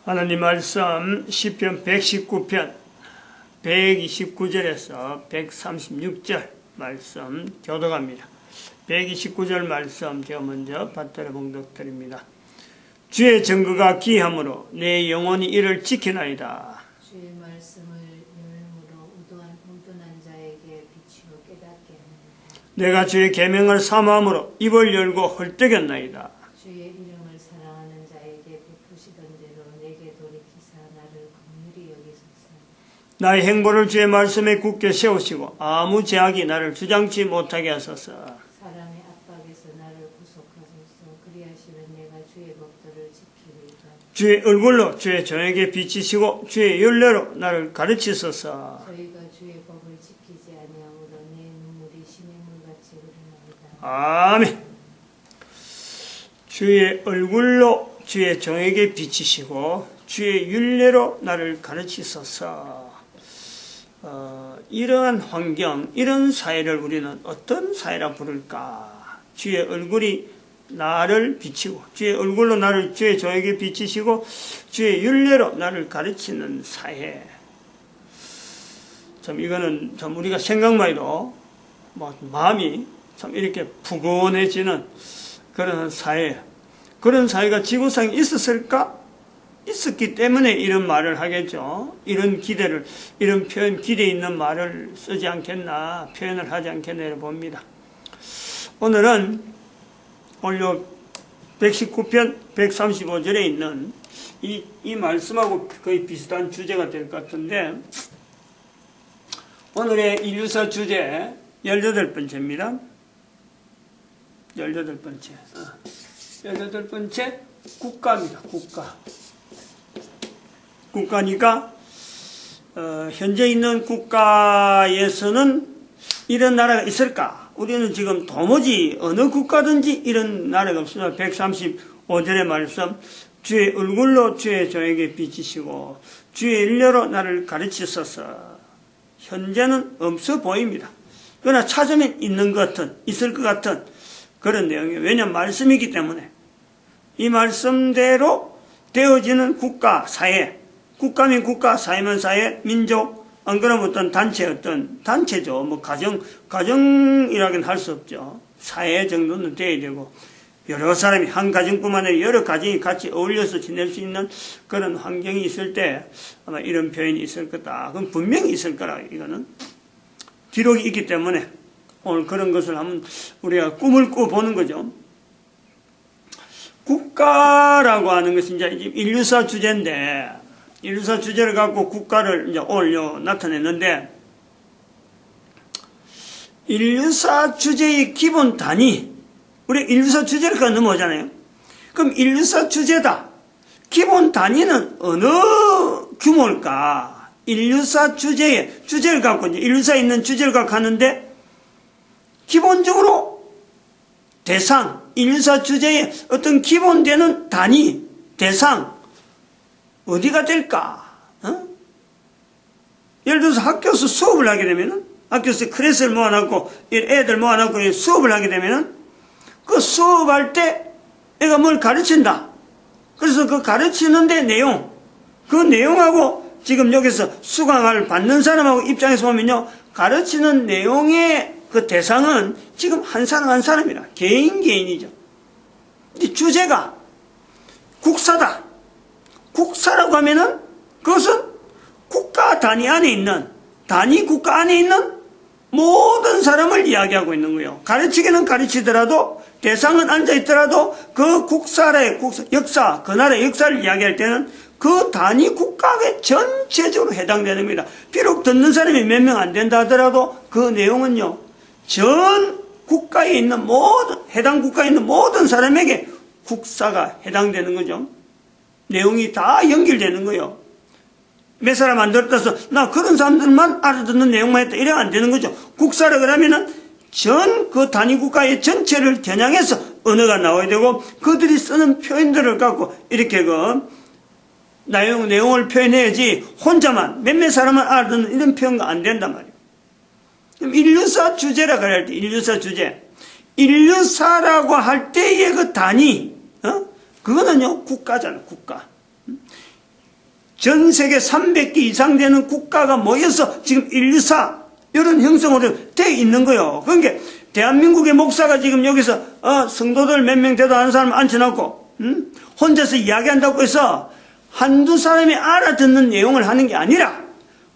하나님 말씀 시편 119편 129절에서 136절 말씀 교독합니다. 129절 말씀 제가 먼저 받들어 봉독드립니다. 주의 증거가 기이함으로 내 영혼이 이를 지키나이다. 주의 말씀을 열무로 온전한 자에게 비추어 깨닫게 합니다. 내가 주의 계명을 사모함으로 입을 열고 헐떡였나이다. 주의 이름을 사랑하는 자에게 베푸시던 대로 내게 돌이키사 나를 긍휼히 여기소서. 나의 행보를 주의 말씀에 굳게 세우시고 아무 제약이 나를 주장치 못하게 하소서. 사람의 압박에서 나를 구속하소서. 그리하시면 내가 주의 법도를 지키리이다. 주의 얼굴로 주의 종에게 비치시고 주의 윤례로 나를 가르치소서. 저희가 주의 법을 지키지 아니하므로 내 눈물이 시냇물같이 흐르나이다. 아멘. 주의 얼굴로 주의 종에게 비치시고 주의 윤례로 나를 가르치소서. 이러한 환경, 이런 사회를 우리는 어떤 사회라 부를까? 주의 얼굴이 나를 비치고 주의 얼굴로 나를 주의 종에게 비치시고 주의 윤례로 나를 가르치는 사회. 참 이거는 참 우리가 생각만 해도 마음이 참 이렇게 푸근해지는 그런 사회. 그런 사회가 지구상에 있었을까? 있었기 때문에 이런 말을 하겠죠. 이런 기대를, 이런 표현, 기대 있는 말을 쓰지 않겠나, 표현을 하지 않겠나 봅니다. 오늘은 오늘 119편 135절에 있는 이 말씀하고 거의 비슷한 주제가 될 것 같은데, 오늘의 인류사 주제 18번째입니다. 18번째. 18번째 국가입니다. 국가. 국가니까 현재 있는 국가에서는 이런 나라가 있을까? 우리는 지금 도무지 어느 국가든지 이런 나라가 없습니다. 135절의 말씀, 주의 얼굴로 주의 종에게 비치시고 주의 윤례로 나를 가르치소서. 현재는 없어 보입니다. 그러나 찾으면 있는 것 같은, 있을 것 같은 그런 내용이에요. 왜냐하면 말씀이기 때문에. 이 말씀대로 되어지는 국가, 사회, 국가면 국가, 사회면 사회, 민족, 안 그러면 어떤 단체, 어떤 단체죠. 뭐 가정이라고는 할 수 없죠. 사회 정도는 돼야 되고, 여러 사람이 한 가정뿐만 아니라 여러 가정이 같이 어울려서 지낼 수 있는 그런 환경이 있을 때 아마 이런 표현이 있을 거다. 그럼 분명히 있을 거라, 이거는. 기록이 있기 때문에 오늘 그런 것을 한번 우리가 꿈을 꿔보는 거죠. 국가라고 하는 것이 이제 인류사 주제인데, 인류사 주제를 갖고 국가를 이제 오늘 나타냈는데, 인류사 주제의 기본 단위, 우리 인류사 주제를 갖고 넘어오잖아요. 그럼 인류사 주제다. 기본 단위는 어느 규모일까? 인류사 주제의 주제를 갖고 이제 인류사에 있는 주제를 갖고 하는데, 기본적으로 대상, 인류사 주제의 어떤 기본되는 단위, 대상, 어디가 될까? 예를 들어서 학교에서 수업을 하게 되면은, 학교에서 클래스를 모아놓고, 애들 모아놓고 수업을 하게 되면은, 그 수업할 때 애가 뭘 가르친다. 그래서 그 가르치는데 내용, 그 내용하고 지금 여기서 수강을 받는 사람하고 입장에서 보면요, 가르치는 내용의 그 대상은 지금 한 사람 한 사람이라 개인이죠. 이 주제가 국사다. 국사라고 하면은 그것은 국가 단위 안에 있는, 단위 국가 안에 있는 모든 사람을 이야기하고 있는 거예요. 가르치기는 가르치더라도 대상은 앉아있더라도 그 국사의 역사, 그 나라의 역사를 이야기할 때는 그 단위 국가에 전체적으로 해당되는 겁니다. 비록 듣는 사람이 몇 명 안 된다 하더라도 그 내용은요, 전 국가에 있는 모든, 해당 국가에 있는 모든 사람에게 국사가 해당되는 거죠. 내용이 다 연결되는 거예요. 몇 사람 안 들었다서 나 그런 사람들만 알아듣는 내용만 했다. 이래야 안 되는 거죠. 국사라 그러면은 전 그 단위 국가의 전체를 겨냥해서 언어가 나와야 되고, 그들이 쓰는 표현들을 갖고 이렇게 내용을 표현해야지 혼자만 몇몇 사람만 알아듣는 이런 표현가 안 된단 말이에요. 그럼 인류사 주제라 그럴 때, 인류사 주제. 인류사라고 할 때의 그 단위, 그거는요, 국가잖아, 국가. 전 세계 300개 이상 되는 국가가 모여서 지금 인류사 이런 형성으로 돼 있는 거예요. 그러니까 대한민국의 목사가 지금 여기서 성도들 몇 명 되도 않은 사람 앉혀놓고 혼자서 이야기한다고 해서 한두 사람이 알아듣는 내용을 하는 게 아니라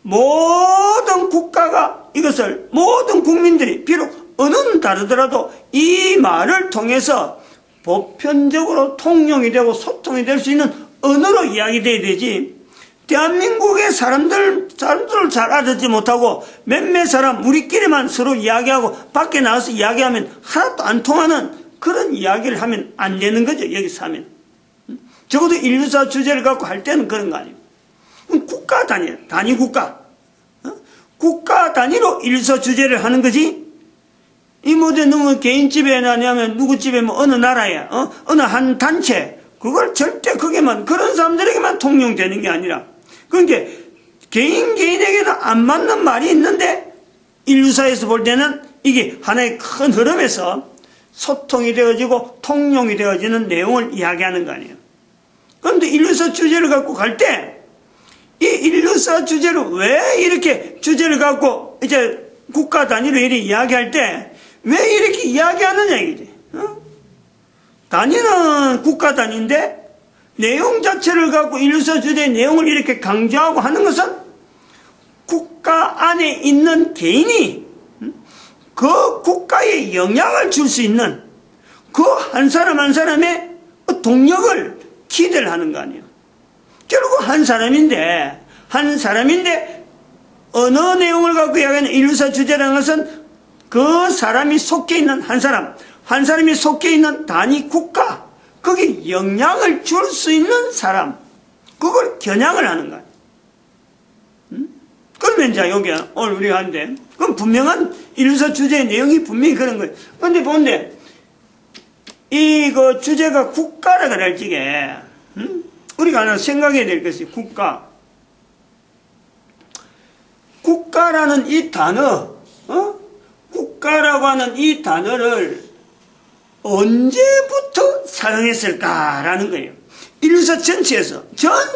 모든 국가가 이것을 모든 국민들이 비록 언어는 다르더라도 이 말을 통해서 보편적으로 통용이 되고 소통이 될 수 있는 언어로 이야기돼야 되지. 대한민국의 사람들을 잘 알아듣지 못하고 몇몇 사람 우리끼리만 서로 이야기하고 밖에 나와서 이야기하면 하나도 안 통하는 그런 이야기를 하면 안 되는 거죠. 여기서 하면. 적어도 인류사 주제를 갖고 할 때는 그런 거 아니에요. 국가 단위 국가. 국가 단위로 인류사 주제를 하는 거지. 이 모든 너무 개인 집에나 아니면 누구 집에 뭐 어느 나라에 어느 한 단체 그걸 절대 그게만 그런 사람들에게만 통용되는 게 아니라 그러니까 개인에게는 안 맞는 말이 있는데 인류사에서 볼 때는 이게 하나의 큰 흐름에서 소통이 되어지고 통용이 되어지는 내용을 이야기하는 거 아니에요. 그런데 인류사 주제를 갖고 갈 때 이 인류사 주제를 왜 이렇게 주제를 갖고 이제 국가 단위로 이렇게 이야기할 때 왜 이렇게 이야기하느냐 이거지. 단위는 국가 단위인데 내용 자체를 갖고 인류사 주제의 내용을 이렇게 강조하고 하는 것은 국가 안에 있는 개인이 그 국가에 영향을 줄 수 있는 그 한 사람 한 사람의 동력을 기대를 하는 거 아니에요. 결국 한 사람인데 어느 내용을 갖고 이야기하는 인류사 주제라는 것은 그 사람이 속해 있는 한 사람이 속해 있는 단위 국가, 거기에 영향을 줄 수 있는 사람, 그걸 겨냥을 하는 거야. 그러면 이제 여기 오늘 우리가 하는데, 그럼 분명한 인류사 주제의 내용이 분명히 그런 거예요. 그런데 본데, 그 주제가 국가라 그럴 적에, 우리가 하나 생각해야 될 것이 국가. 국가라는 이 단어, 국가라고 하는 이 단어를 언제부터 사용했을까라는 거예요. 인류사 전체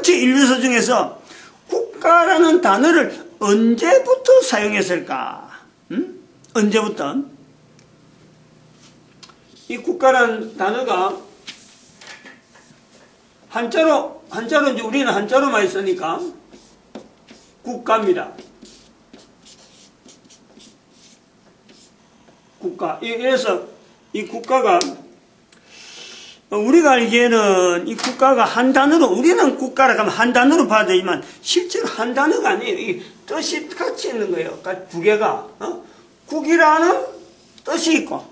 인류사 중에서 국가라는 단어를 언제부터 사용했을까? 언제부터? 이 국가라는 단어가 한자로 이제 우리는 한자로만 있으니까 국가입니다. 국가. 그래서 이 국가가 우리가 알기에는 이 국가가 한 단어로 우리는 국가라 하면 한 단어로 봐야 되지만 실제로 한 단어가 아니에요. 이 뜻이 같이 있는 거예요. 그러니까 두 개가 국이라는 뜻이 있고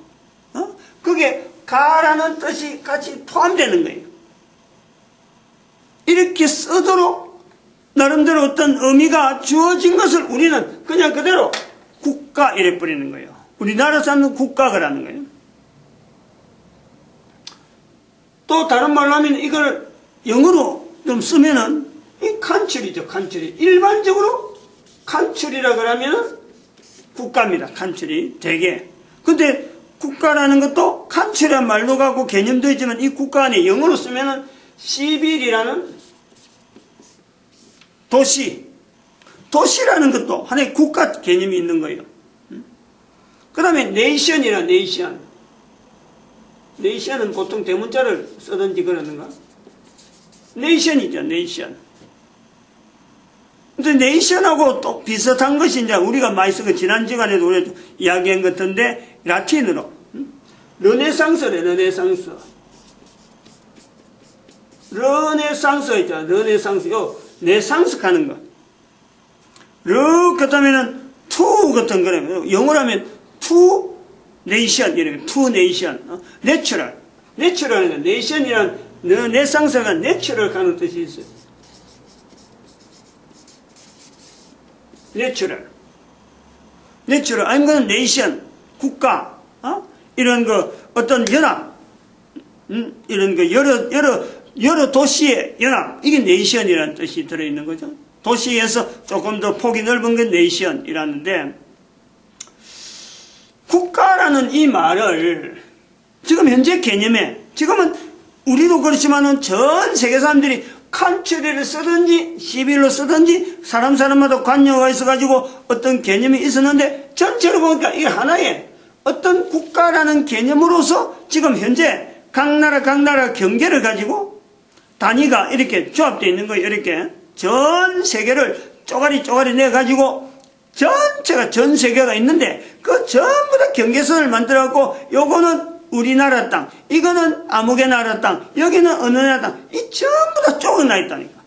그게 가라는 뜻이 같이 포함되는 거예요. 이렇게 쓰도록 나름대로 어떤 의미가 주어진 것을 우리는 그냥 그대로 국가 이래 버리는 거예요. 우리나라 사는 국가라는 거예요. 또 다른 말로 하면 이걸 영어로 좀 쓰면은 이 country죠, country. 일반적으로 country라 그러면은 국가입니다. country 대개. 근데 국가라는 것도 country란 말로 가고 개념도 있지만 이 국가 안에 영어로 쓰면은 시빌이라는 도시라는 것도 하나의 국가 개념이 있는 거예요. 그 다음에 네이션이라 네이션은 보통 대문자를 쓰든지 그러는가? 네이션이죠, 네이션. 근데 네이션하고 또 비슷한 것이 이제 우리가 많이 쓰고 지난 시간에도 우리가 이야기한 것 같은데 라틴어로 르네상스래, 르네상스. 르네상스 있잖아, 르네상스. 네상스 하는 거. 그 다음에는 투 같은 거라면 영어로 하면 투 네이션 이렇게 투 네이션 내추럴 내추럴은 네이션이란 네상스가 내추럴 하는 뜻이 있어요. 내추럴 아니면 네이션 국가 이런 거 어떤 연합 이런 거 여러 도시의 연합 이게 네이션이라는 뜻이 들어있는 거죠. 도시에서 조금 더 폭이 넓은 게 네이션이라는데 국가라는 이 말을 지금 현재 개념에 지금은 우리도 그렇지만은 전 세계 사람들이 칸츄리를 쓰든지 시빌로 쓰든지 사람마다 관여가 있어가지고 어떤 개념이 있었는데 전체로 보니까 이 하나의 어떤 국가라는 개념으로서 지금 현재 각 나라 경계를 가지고 단위가 이렇게 조합되어 있는 거예요. 이렇게 전 세계를 쪼가리 내가지고 전체가 전 세계가 있는데 그 전부 다 경계선을 만들어갖고 요거는 우리나라 땅, 이거는 아무개 나라 땅, 여기는 어느 나라 땅, 이 전부 다 쪼개나 있다니까.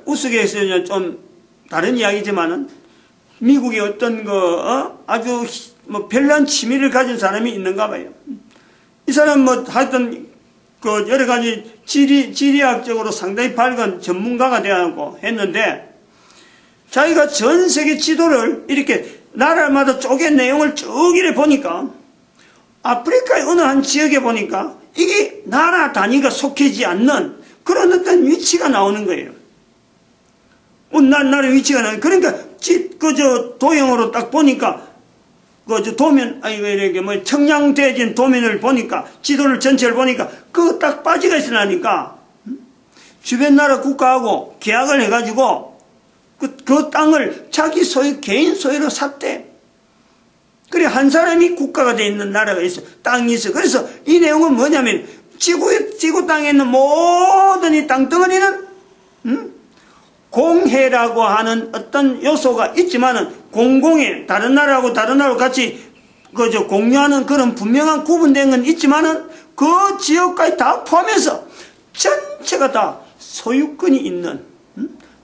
우스갯소리는 좀 다른 이야기지만은 미국의 어떤 아주 뭐 별난 취미를 가진 사람이 있는가 봐요. 이 사람 뭐 하여튼 그 여러 가지 지리학적으로 상당히 밝은 전문가가 되어갖고 했는데 자기가 전 세계 지도를 이렇게 나라마다 쪼갠 내용을 쭉 이래 보니까 아프리카의 어느 한 지역에 보니까 이게 나라 단위가 속해지 않는 그런 어떤 위치가 나오는 거예요. 나라 위치가 나오는 그러니까 도형으로 딱 보니까 도면 청량되어진 도면을 보니까 지도를 전체를 보니까 그거 딱 빠지가 있으라니까 주변 나라 국가하고 계약을 해가지고 그 땅을 자기 소유 개인 소유로 샀대. 그래 한 사람이 국가가 되어 있는 나라가 있어. 땅이 있어. 그래서 이 내용은 뭐냐면 지구 땅에 있는 모든 이 땅덩어리는 공해라고 하는 어떤 요소가 있지만은 공공의 다른 나라하고 같이 공유하는 그런 분명한 구분된 건 있지만은 그 지역까지 다 포함해서 전체가 다 소유권이 있는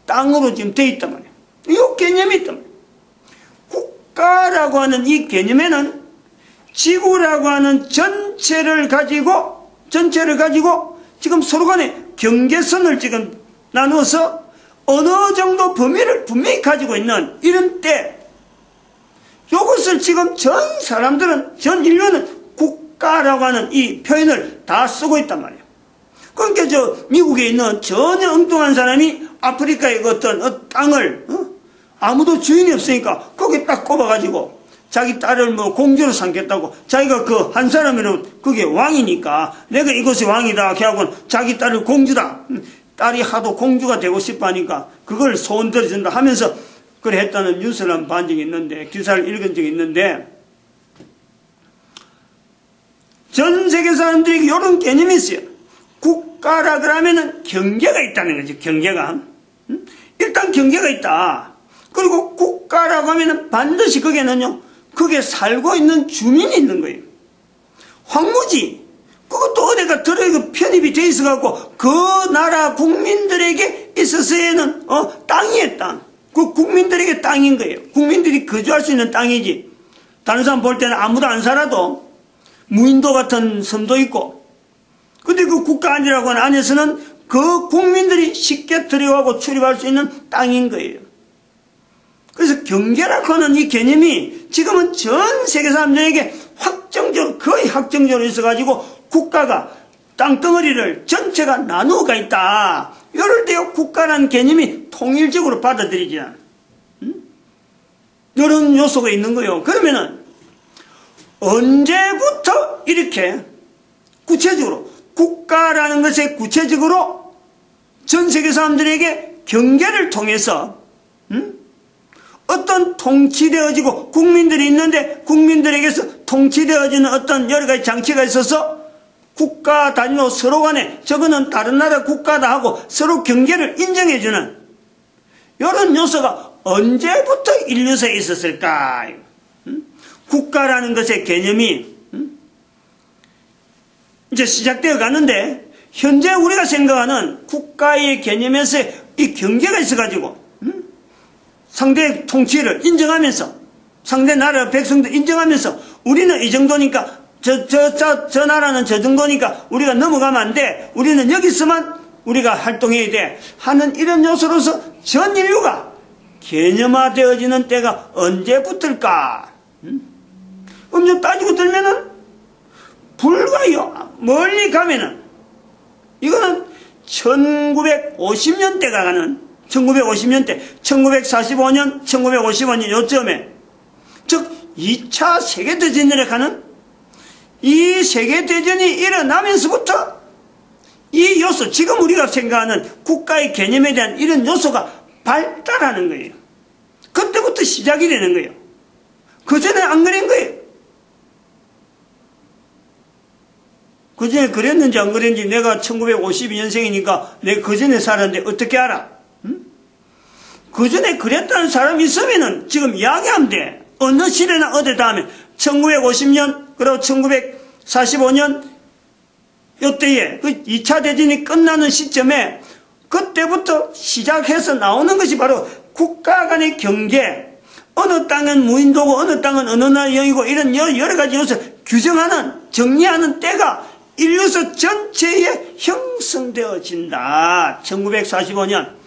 땅으로 지금 되어 있단 말이에요. 이 개념이 있단 말이에요. 국가라고 하는 이 개념에는 지구라고 하는 전체를 가지고 지금 서로 간에 경계선을 지금 나누어서 어느 정도 범위를 분명히 가지고 있는 이런 때 이것을 지금 전 사람들은 전 인류는 국가라고 하는 이 표현을 다 쓰고 있단 말이에요. 그러니까 미국에 있는 전혀 엉뚱한 사람이 아프리카의 어떤 땅을 아무도 주인이 없으니까 거기 딱 꼽아가지고 자기 딸을 공주로 삼겠다고 자기가 그 한 사람이면 그게 왕이니까 내가 이것이 왕이다 하고는 자기 딸을 공주다. 딸이 하도 공주가 되고 싶어 하니까 그걸 소원 들어준다 하면서 그래 했다는 뉴스를 한번 본 적이 있는데 기사를 읽은 적이 있는데 전 세계 사람들이 이런 개념이 있어요. 국가라 그러면은 경계가 있다는 거지. 경계가 일단 경계가 있다. 그리고 국가라고 하면은 반드시 거기에는요 거기에 살고 있는 주민이 있는 거예요. 황무지 그것도 어디가 편입이 돼 있어갖고 그 나라 국민들에게 있어서에는 땅이에요. 땅. 그 국민들에게 땅인 거예요. 국민들이 거주할 수 있는 땅이지. 다른 사람 볼 때는 아무도 안 살아도 무인도 같은 섬도 있고 근데 그 국가 안에서는 그 국민들이 쉽게 들어가고 출입할 수 있는 땅인 거예요. 그래서 경계라고 하는 이 개념이 지금은 전 세계 사람들에게 거의 확정적으로 있어가지고 국가가 땅덩어리를 전체가 나누어가 있다. 이럴 때 국가라는 개념이 통일적으로 받아들이지 않아요. 이런 요소가 있는 거예요. 그러면은 언제부터 이렇게 구체적으로 국가라는 것에 구체적으로 전 세계 사람들에게 경계를 통해서 어떤 통치되어지고 국민들이 있는데 국민들에게서 통치되어지는 어떤 여러 가지 장치가 있어서 국가 단위로 서로 간에 저거는 다른 나라 국가다 하고 서로 경계를 인정해주는 이런 요소가 언제부터 인류사에 있었을까? 국가라는 것의 개념이 이제 시작되어 가는데 현재 우리가 생각하는 국가의 개념에서 이 경계가 있어가지고 상대의 통치를 인정하면서 상대 나라 백성들 인정하면서 우리는 이 정도니까 저 나라는 저 정도니까 우리가 넘어가면 안 돼. 우리는 여기서만 우리가 활동해야 돼. 하는 이런 요소로서 전 인류가 개념화되어지는 때가 언제부터일까? 좀 따지고 들면은 불과요. 멀리 가면은 이거는 1950년대가 가는 1950년대 1945년 1955년 요점에 즉 2차 세계대전에 가는 이 세계대전이 일어나면서부터 이 요소, 지금 우리가 생각하는 국가의 개념에 대한 이런 요소가 발달하는 거예요. 그때부터 시작이 되는 거예요. 그전에 안 그런 거예요. 그전에 그랬는지 안 그랬는지 내가 1952년생이니까 내가 그전에 살았는데 어떻게 알아? 응? 그전에 그랬다는 사람이 있으면은 지금 이야기하면 돼. 어느 시대나 어디다 하면 1950년 그리고 1945년 이때에 그 2차 대전이 끝나는 시점에 그때부터 시작해서 나오는 것이 바로 국가 간의 경계, 어느 땅은 무인도고 어느 땅은 어느 나라 영이고 이런 여러 가지 요소를 규정하는, 정리하는 때가 인류사 전체에 형성되어진다. 1945년.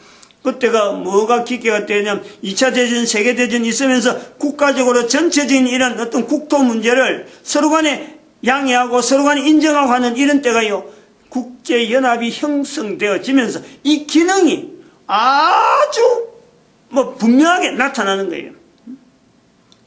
그때가 뭐가 기계가 되냐면 2차 대전, 세계대전이 있으면서 국가적으로 전체적인 이런 어떤 국토 문제를 서로 간에 양해하고 서로 간에 인정하고 하는 이런 때가요. 국제연합이 형성되어지면서 이 기능이 아주 분명하게 나타나는 거예요.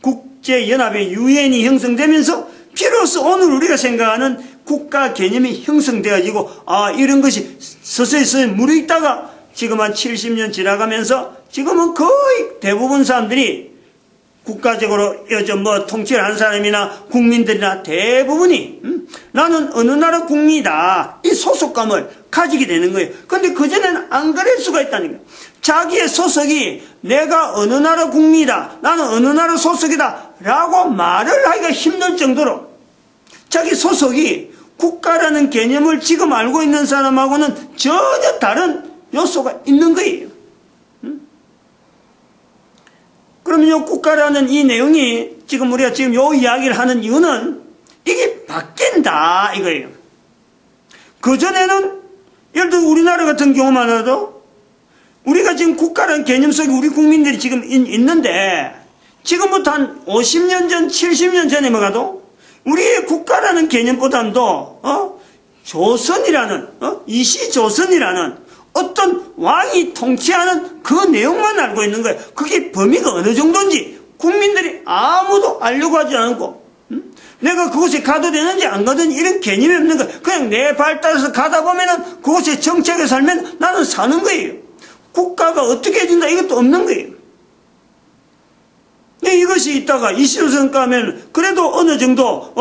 국제연합의 유엔이 형성되면서 비로소 오늘 우리가 생각하는 국가 개념이 형성되어지고 이런 것이 서서히 무르익다가 지금 한 70년 지나가면서 지금은 거의 대부분 사람들이 국가적으로 요즘 통치를 하는 사람이나 국민들이나 대부분이 나는 어느 나라 국민이다 이 소속감을 가지게 되는 거예요. 그런데 그전에는 안 그럴 수가 있다는 거예요. 자기의 소속이 내가 어느 나라 국민이다, 나는 어느 나라 소속이다 라고 말을 하기가 힘들 정도로 자기 소속이 국가라는 개념을 지금 알고 있는 사람하고는 전혀 다른 요소가 있는 거예요. 그러면 요 국가라는 이 내용이 지금 우리가 지금 요 이야기를 하는 이유는 이게 바뀐다 이거예요. 그전에는 예를 들어 우리나라 같은 경우만 해도 우리가 지금 국가라는 개념 속에 우리 국민들이 지금 있는데 지금부터 한 50년 전, 70년 전에 가도 우리의 국가라는 개념보다도 조선이라는 이시조선이라는 어떤 왕이 통치하는 그 내용만 알고 있는 거예요. 그게 범위가 어느 정도인지 국민들이 아무도 알려고 하지 않고 내가 그곳에 가도 되는지 안 가든지 이런 개념이 없는 거예요. 그냥 내 발 따라서 가다 보면은 그곳에 정착해 살면 나는 사는 거예요. 국가가 어떻게 해준다 이것도 없는 거예요. 이것이 있다가 이시조선 가면 그래도 어느 정도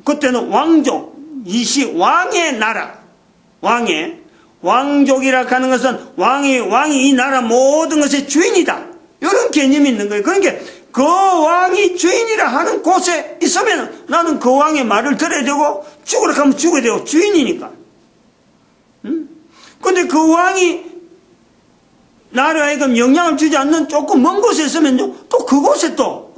그때는 왕족, 이시 왕의 나라, 왕족이라 하는 것은 왕이 이 나라 모든 것의 주인이다. 이런 개념이 있는 거예요. 그러니까 그 왕이 주인이라 하는 곳에 있으면 나는 그 왕의 말을 들어야 되고 죽으라 하면 죽어야 되고 주인이니까. 근데 그 왕이 나라에 하여금 영향을 주지 않는 조금 먼 곳에 있으면 또 그곳에 또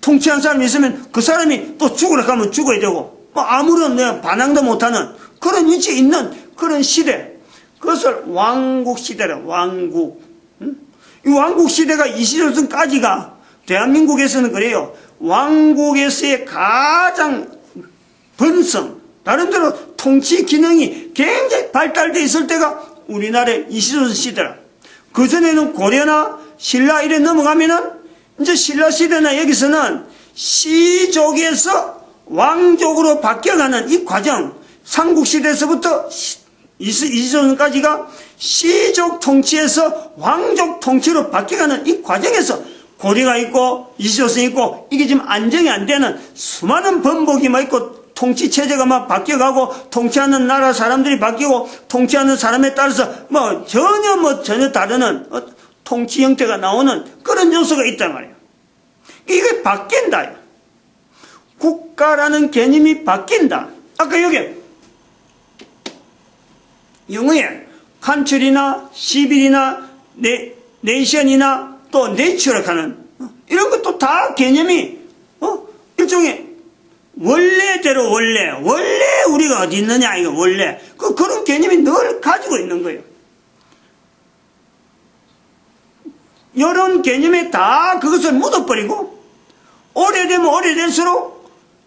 통치한 사람이 있으면 그 사람이 또 죽으라 하면 죽어야 되고 아무런 반항도 못하는 그런 위치에 있는 그런 시대. 그것을 왕국 시대라. 왕국. 이 왕국 시대가 이시조선까지가 대한민국에서는 그래요. 왕국에서의 가장 번성, 나름대로 통치 기능이 굉장히 발달되어 있을 때가 우리나라의 이시조선 시대라. 그전에는 고려나 신라 이래 넘어가면은 이제 신라 시대나 여기서는 시족에서 왕족으로 바뀌어가는 이 과정, 삼국시대에서부터 이시조선까지가 시족 통치에서 왕족 통치로 바뀌어가는 이 과정에서 고려가 있고 이시조선이 있고 이게 지금 안정이 안 되는 수많은 번복이 막 있고 통치 체제가 막 바뀌어가고 통치하는 나라 사람들이 바뀌고 통치하는 사람에 따라서 전혀 다른 통치 형태가 나오는 그런 요소가 있단 말이에요. 이게 바뀐다. 국가라는 개념이 바뀐다. 아까 여기 영어에 컨트리나 시빌이나 네이션이나 또 네이처라 하는 이런 것도 다 개념이 일종의 원래대로 원래 우리가 어디 있느냐 이거 원래 그런 개념이 늘 가지고 있는 거예요. 이런 개념에 다 그것을 묻어버리고 오래되면 오래될수록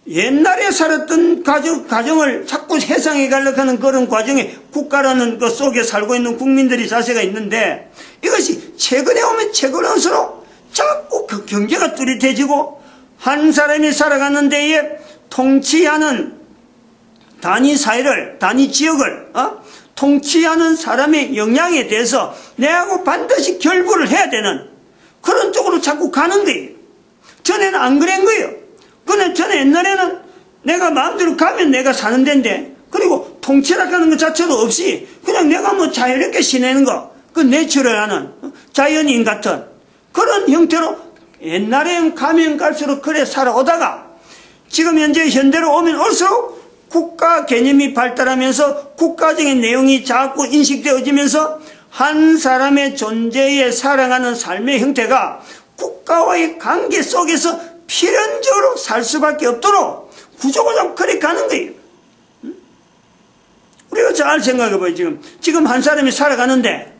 옛날에 살았던 가정을 자꾸 해상해 가려고 하는 그런 과정에 국가라는 것 속에 살고 있는 국민들이 자세가 있는데 이것이 최근에 오면 최근에 올수록 자꾸 그 경계가 뚜렷해지고 한 사람이 살아가는 데에 통치하는 단위 사회를, 단위 지역을 통치하는 사람의 역량에 대해서 내하고 반드시 결부를 해야 되는 그런 쪽으로 자꾸 가는 거예요. 전에는 안 그런 거예요. 근데 전에 옛날에는 내가 마음대로 가면 내가 사는 데인데, 그리고 통치라는 것 자체도 없이 그냥 내가 뭐 자유롭게 지내는 거, 그 내추럴하는 자연인 같은 그런 형태로 옛날엔 가면 갈수록 그래 살아오다가 지금 현재 현대로 오면 올수록 국가 개념이 발달하면서 국가적인 내용이 자꾸 인식되어지면서 한 사람의 존재에 살아가는 삶의 형태가 국가와의 관계 속에서 필연적으로 살 수밖에 없도록 구조가 좀 그래 가는 거예요. 우리가 잘 생각해봐요. 지금 한 사람이 살아가는데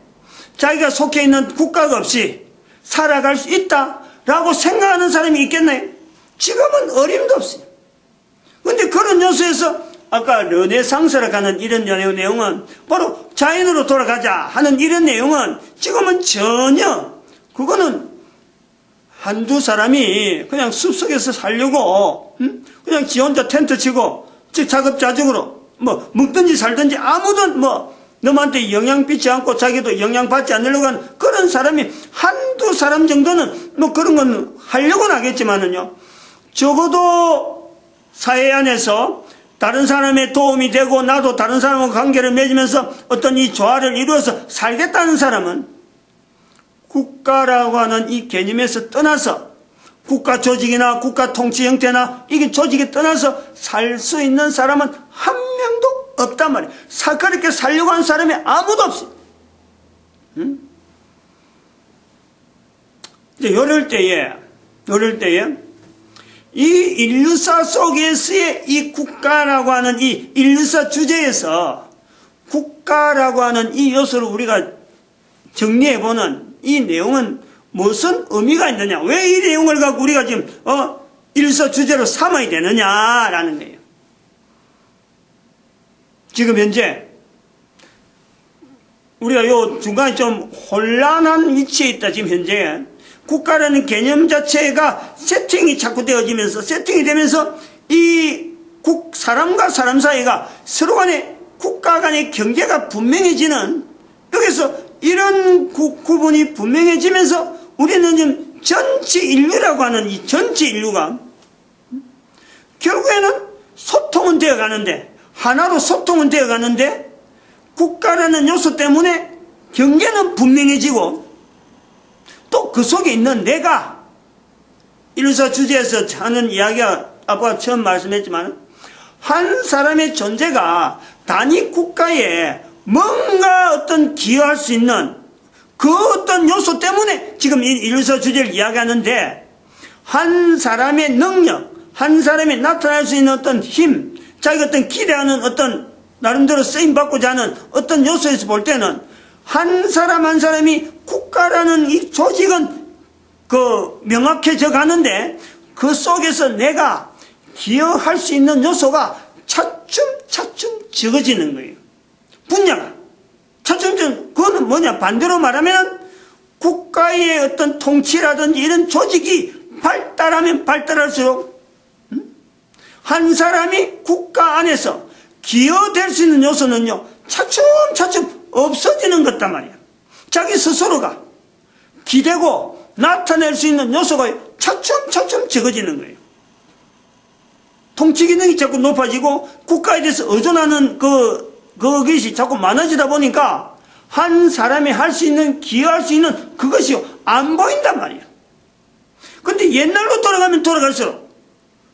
자기가 속해 있는 국가가 없이 살아갈 수 있다라고 생각하는 사람이 있겠나요? 지금은 어림도 없어요. 근데 그런 요소에서 아까 르네상스라고 하는 이런 내용은 바로 자연으로 돌아가자 하는 이런 내용은 지금은 전혀 그거는 한두 사람이 그냥 숲속에서 살려고 그냥 지 혼자 텐트 치고 자급자족으로 뭐 먹든지 살든지 아무도 뭐 너한테 영향 받지 않고 자기도 영향 받지 않으려고 하는 그런 사람이 한두 사람 정도는 뭐 그런 건 하려고는 하겠지만은요, 적어도 사회 안에서 다른 사람의 도움이 되고 나도 다른 사람과 관계를 맺으면서 어떤 이 조화를 이루어서 살겠다는 사람은 국가라고 하는 이 개념에서 떠나서 국가 조직이나 국가 통치 형태나 이게 조직에 떠나서 살 수 있는 사람은 한 명도 없단 말이에요. 그렇게 살려고 하는 사람이 아무도 없어요. 이제 이럴 때에 이 인류사 속에서의 이 국가라고 하는 이 인류사 주제에서 국가라고 하는 이 요소를 우리가 정리해보는 이 내용은 무슨 의미가 있느냐, 왜 이 내용을 갖고 우리가 지금 인류사 주제로 삼아야 되느냐라는 거예요. 지금 현재 우리가 요 중간에 좀 혼란한 위치에 있다. 지금 현재 국가라는 개념 자체가 세팅이 자꾸 되어지면서 세팅이 되면서 이 사람과 사람 사이가 서로 간에 국가 간의 경계가 분명해지는, 여기서 이런 구분이 분명해지면서 우리는 지금 전체 인류라고 하는 이 전체 인류가 결국에는 소통은 되어 가는데, 하나로 소통은 되어 가는데 국가라는 요소 때문에 경계는 분명해지고 또 그 속에 있는 내가, 인류사 주제에서 하는 이야기가 아까 처음 말씀했지만 한 사람의 존재가 단위 국가에 뭔가 어떤 기여할 수 있는 그 어떤 요소 때문에 지금 이 인류사 주제를 이야기하는데, 한 사람의 능력, 한 사람이 나타날 수 있는 어떤 힘, 자기가 어떤 기대하는 어떤 나름대로 쓰임받고자 하는 어떤 요소에서 볼 때는 한 사람 한 사람이 국가라는 이 조직은 명확해져 가는데 그 속에서 내가 기여할 수 있는 요소가 차츰 적어지는 거예요. 분야가 차츰, 그거는 뭐냐, 반대로 말하면 국가의 어떤 통치라든지 이런 조직이 발달하면 발달할수록 한 사람이 국가 안에서 기여될 수 있는 요소는요, 차츰 없어지는 것단 말이야. 자기 스스로가 기대고 나타낼 수 있는 요소가 차츰 적어지는 거예요. 통치 기능이 자꾸 높아지고 국가에 대해서 의존하는 그것이 자꾸 많아지다 보니까 한 사람이 할 수 있는, 기여할 수 있는 그것이 안 보인단 말이에요. 근데 옛날로 돌아가면 돌아갈수록,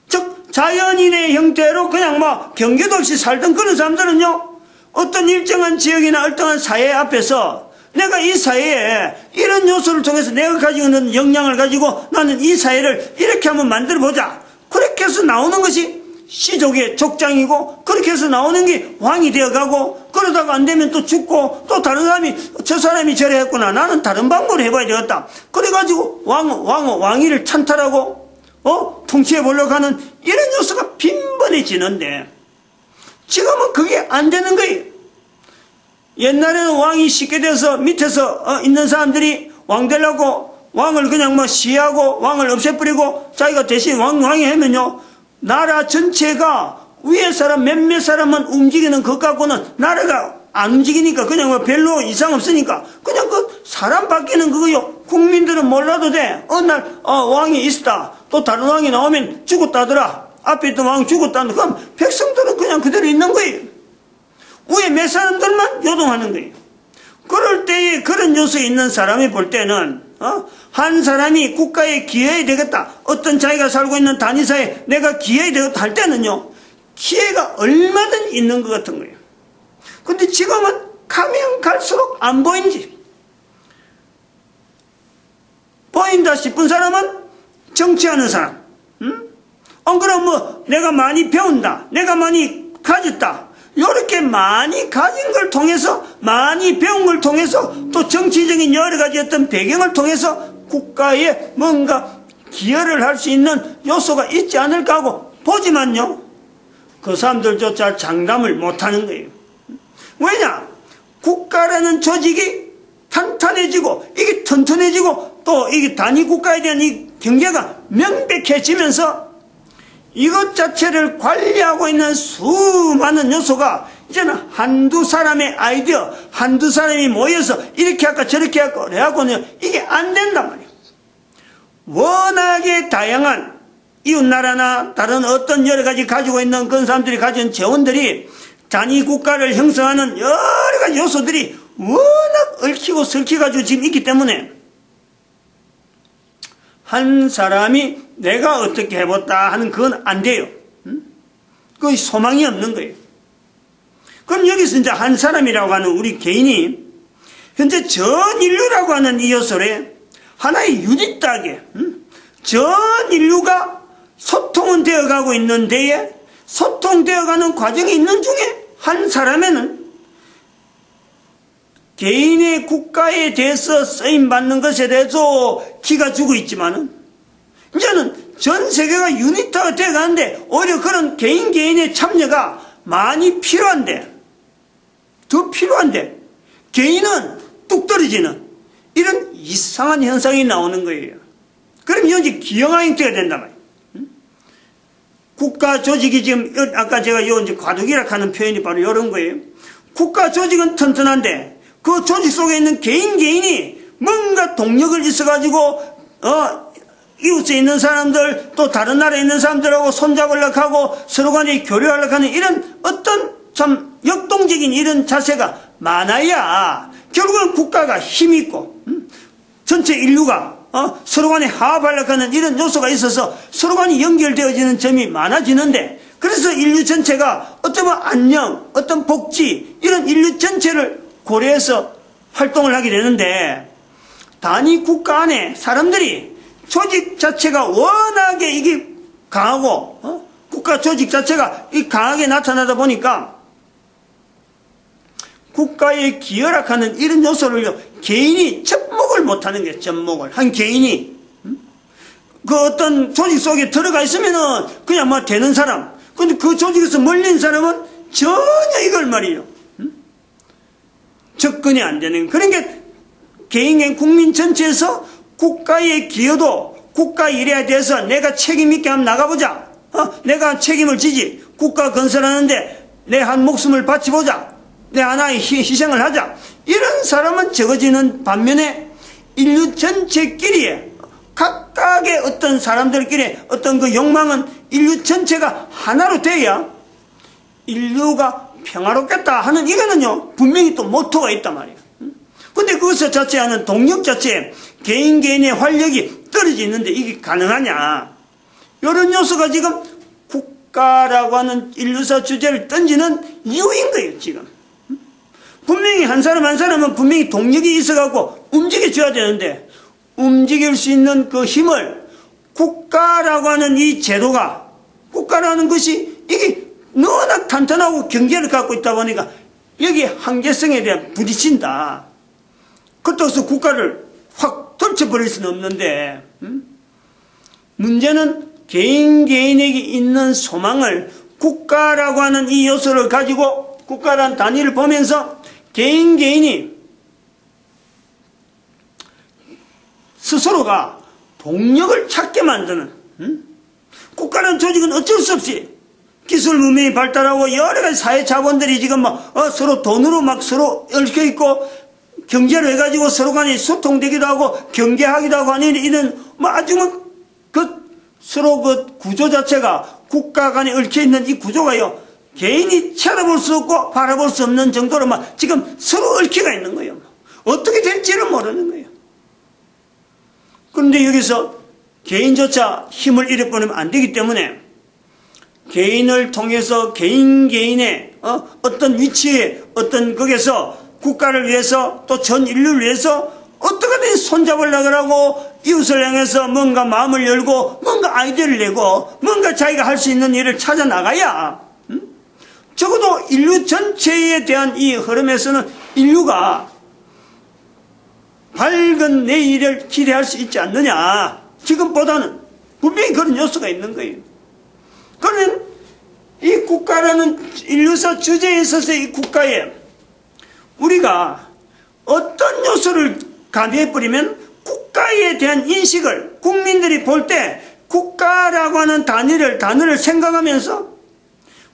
즉 자연인의 형태로 그냥 뭐 경계도 없이 살던 그런 사람들은요, 어떤 일정한 지역이나 어떠한 사회 앞에서 내가 이 사회에 이런 요소를 통해서 내가 가지고 있는 역량을 가지고 나는 이 사회를 이렇게 한번 만들어 보자, 그렇게 해서 나오는 것이 시족의 족장이고, 그렇게 해서 나오는 게 왕이 되어가고, 그러다가 안 되면 또 죽고, 또 다른 사람이 저 사람이 저래 했구나, 나는 다른 방법을 해봐야 되겠다, 그래가지고 왕위를 찬탈하고 통치해 보려고 하는 이런 요소가 빈번해지는데, 지금은 그게 안 되는 거예요. 옛날에는 왕이 쉽게 돼서 밑에서 있는 사람들이 왕 되려고 왕을 그냥 뭐 시해하고 왕을 없애버리고 자기가 대신 왕이 하면요, 나라 전체가 위에 사람 몇몇 사람만 움직이는 것 갖고는 나라가 안 움직이니까 그냥 뭐 별로 이상 없으니까 그냥 그 사람 바뀌는 그거요. 국민들은 몰라도 돼. 어느 날 왕이 있다. 또 다른 왕이 나오면 죽었다더라. 앞에 있던 왕이 죽었다는 그럼 백성들은 그냥 그대로 있는 거예요. 위에 몇 사람들만 요동하는 거예요. 그럴 때에 그런 요소에 있는 사람이 볼 때는 한 사람이 국가에 기여해야 되겠다. 어떤 자기가 살고 있는 단위사에 내가 기여해야 되겠다 할 때는요. 기회가 얼마든 있는 것 같은 거예요. 근데 지금은 가면 갈수록 안 보인지. 보인다 싶은 사람은 정치하는 사람. 그럼 뭐 내가 많이 배운다. 내가 많이 가졌다. 이렇게 많이 가진 걸 통해서 많이 배운 걸 통해서 또 정치적인 여러 가지 어떤 배경을 통해서 국가에 뭔가 기여를 할 수 있는 요소가 있지 않을까 하고 보지만요. 그 사람들조차 장담을 못하는 거예요. 왜냐? 국가라는 조직이 탄탄해지고 이게 튼튼해지고 또 이게 단위 국가에 대한 이 경계가 명백해지면서 이것 자체를 관리하고 있는 수많은 요소가 이제는 한두 사람의 아이디어, 한두 사람이 모여서 이렇게 할까 저렇게 할까 그래갖고는 이게 안 된단 말이에요. 워낙에 다양한 이웃나라나 다른 어떤 여러 가지 가지고 있는 그런 사람들이 가진 재원들이 단위 국가를 형성하는 여러 가지 요소들이 워낙 얽히고 설키가지고 지금 있기 때문에 한 사람이 내가 어떻게 해봤다 하는 그건 안 돼요. 그 소망이 없는 거예요. 그럼 여기서 이제 한 사람이라고 하는 우리 개인이 현재 전 인류라고 하는 이 요소에 하나의 유닛하게 전 인류가 소통은 되어가고 있는 데에 소통되어가는 과정이 있는 중에 한 사람에는 개인의 국가에 대해서 쓰임받는 것에 대해서 기가 주고 있지만은 이제는 전 세계가 유니트가 되어가는데 오히려 그런 개인의 참여가 많이 필요한데 더 필요한데 개인은 뚝 떨어지는 이런 이상한 현상이 나오는 거예요. 그럼 이제 기형아 형태가 된단 말이에요. 국가 조직이 지금 아까 제가 이제 과도기라 하는 표현이 바로 이런 거예요. 국가 조직은 튼튼한데 그 조직 속에 있는 개인이 뭔가 동력을 있어가지고 이웃에 있는 사람들 또 다른 나라에 있는 사람들하고 손잡으려고 하고 서로 간에 교류하려고 하는 이런 어떤 참 역동적인 이런 자세가 많아야 결국은 국가가 힘있고 전체 인류가 서로 간에 화합하려고 하는 이런 요소가 있어서 서로 간에 연결되어지는 점이 많아지는데 그래서 인류 전체가 어쩌면 안녕, 어떤 복지 이런 인류 전체를 고려해서 활동을 하게 되는데 단위 국가 안에 사람들이 조직 자체가 워낙에 이게 강하고 국가 조직 자체가 강하게 나타나다 보니까 국가의 기여락하는 이런 요소를 개인이 접목을 못하는 게 접목을 한 개인이 그 어떤 조직 속에 들어가 있으면은 그냥 뭐 되는 사람 근데 그 조직에서 멀린 사람은 전혀 이걸 말이에요 접근이 안 되는 그러니까 개인 국민 전체에서 국가의 기여도 국가 일에 대해서 내가 책임 있게 한번 나가보자 내가 책임을 지지 국가 건설하는데 내 한 목숨을 바치보자 내 하나의 희생을 하자 이런 사람은 적어지는 반면에 인류 전체끼리의 각각의 어떤 사람들끼리 어떤 그 욕망은 인류 전체가 하나로 돼야 인류가 평화롭겠다 하는 이거는요 분명히 또 모토가 있단 말이에요. 근데 그것을 자체하는 동력 자체에 개인의 활력이 떨어져 있는데 이게 가능하냐 이런 요소가 지금 국가라고 하는 인류사 주제를 던지는 이유인 거예요 지금. 분명히 한 사람 한 사람은 분명히 동력이 있어갖고 움직여줘야 되는데 움직일 수 있는 그 힘을 국가라고 하는 이 제도가 국가라는 것이 이게 워낙 탄탄하고 경계를 갖고 있다 보니까 여기 한계성에 대한 부딪힌다. 그렇다고 국가를 확 덜쳐버릴 수는 없는데 문제는 개인에게 있는 소망을 국가라고 하는 이 요소를 가지고 국가라는 단위를 보면서 개인이 스스로가 동력을 찾게 만드는 국가라는 조직은 어쩔 수 없이 기술 문명이 발달하고 여러 가지 사회 자본들이 지금 막 서로 돈으로 막 서로 얽혀 있고 경제로 해가지고 서로 간에 소통되기도 하고 경계하기도 하고 하는 이런 뭐 아주 서로 그 구조 자체가 국가 간에 얽혀 있는 이 구조가요, 개인이 쳐다볼 수 없고 바라볼 수 없는 정도로 막 지금 서로 얽혀가 있는 거예요. 어떻게 될지를 모르는 거예요. 그런데 여기서 개인조차 힘을 잃어버리면 안 되기 때문에 개인을 통해서 개인의 어떤 위치에 어떤 거기서 국가를 위해서 또 전 인류를 위해서 어떻게든 손잡으려고 하고 이웃을 향해서 뭔가 마음을 열고 뭔가 아이디어를 내고 뭔가 자기가 할 수 있는 일을 찾아 나가야 적어도 인류 전체에 대한 이 흐름에서는 인류가 밝은 내일을 기대할 수 있지 않느냐. 지금보다는 분명히 그런 요소가 있는 거예요. 그러면 이 국가라는 인류사 주제에 있어서 이 국가에 우리가 어떤 요소를 가미해버리면 국가에 대한 인식을 국민들이 볼 때 국가라고 하는 단어를 생각하면서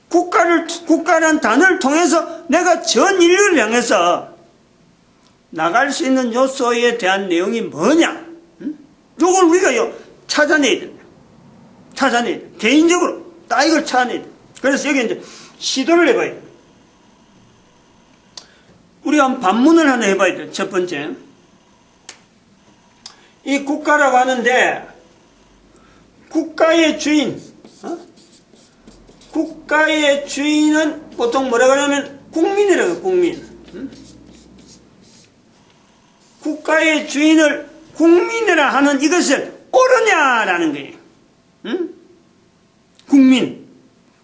국가라는 단어를 통해서 내가 전 인류를 향해서 나갈 수 있는 요소에 대한 내용이 뭐냐? 이걸 우리가 찾아내야 됩니다. 찾아내야 돼. 개인적으로 딱 이걸 찾아내야 돼. 그래서 여기 이제 시도를 해봐야 돼. 우리가 한번 반문을 하나 해봐야 돼. 첫 번째. 이 국가라고 하는데, 국가의 주인, 국가의 주인은 보통 뭐라고 하냐면 국민이라고 해요, 국민. 국가의 주인을 국민이라 하는 이것을 옳으냐라는 거예요. 국민.